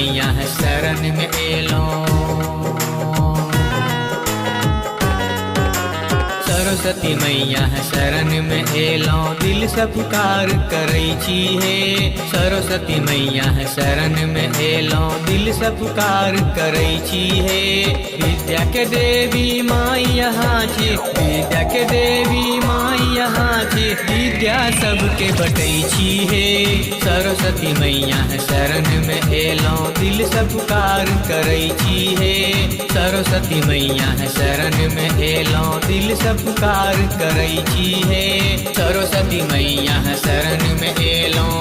मैया है शरण में एलौं। सरस्वती मैया है शरण में एलौं, दिल से पुकार करै छी हे। सरस्वती मैया है शरण में एलौं, दिल से पुकार करै छी हे। विद्या के देवी माई यहाँ छी, विद्या के देवी माई यहाँ छी, विद्या सबके बटै छी हे। सरस्वती मैया है शरण में एलौं, दिल से पुकार करै छी हे। सरस्वती मैया है शरण में एलौं, दिल से पुकार करै छी हे। सरस्वती मैया है शरण में एलौं।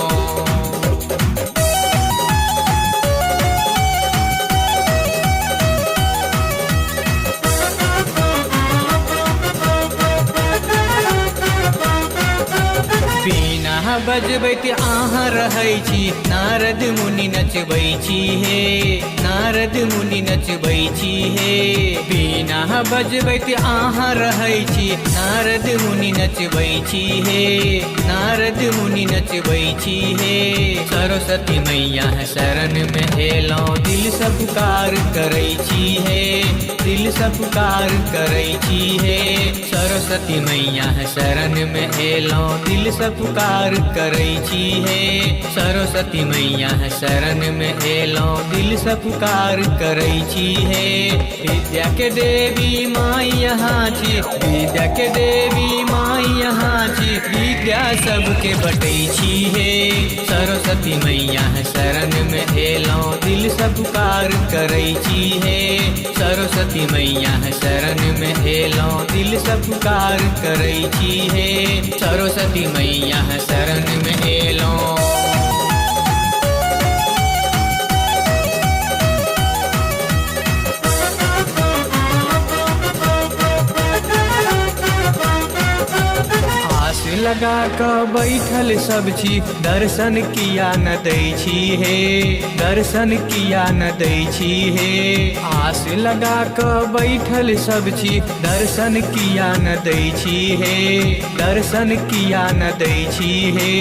बीना बजबैत अहाँ रहै छी, नारद मुनि नचबै छी हे। नारद मुनि नचबै छी हे। बीना बजबैत अहाँ रहै छी, नारद मुनि नचबै छी हे। नारद मुनि नचबै छी हे। सरस्वती मैया है शरण में एलौं, दिल से पुकार करै छी हे। दिल से पुकार करै छी हे। सरस्वती मैया है शरण में एलौं, दिल से पुकार करै छी हे। सरस्वती मैया है शरण में एलौं, दिल से पुकार करै छी हे। विद्या के देवी माई यहाँ छी, विद्या के देवी माई यहाँ छी, विद्या सबके बटै छी हे। सरस्वती मैया है शरण में एलौं, दिल से पुकार करै छी हे। सरस्वती मैया है शरण में एलौं, दिल से पुकार करै छी हे। सरस्वती मैया है शरण में एलौं। लगा कऽ बैठल सब छी, दर्शन किया न दै छी हे। दर्शन किया न दै छी हे। आस लगा कऽ बैठल सब छी, दर्शन किया न दै छी हे। दर्शन किया न दै छी हे।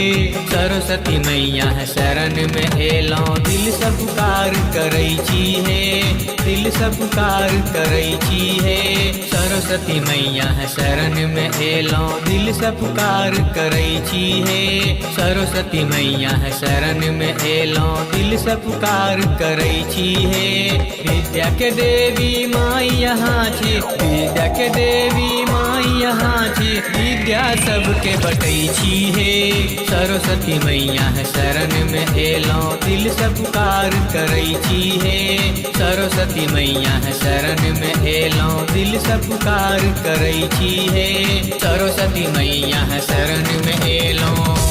सरस्वती मैया है शरण में एलौं, दिल से पुकार करै छी हे। दिल से पुकार करै छी हे। सरस्वती मैया है शरण में एलौं, दिल से पुकार करै छी हे। सरस्वती मैया है शरण में एलौं, दिल से पुकार करै छी हे। विद्या के देवी माई यहाँ छी, विद्या के देवी माई यहाँ छी, विद्या सबके बटै छी हे। सरस्वती मैया है शरण में एलौं, दिल से पुकार करै छी हे। सरस्वती मैया है शरण में एलौं, दिल से पुकार करै छी हे। सरस्वती मैया है शरण में एलौं।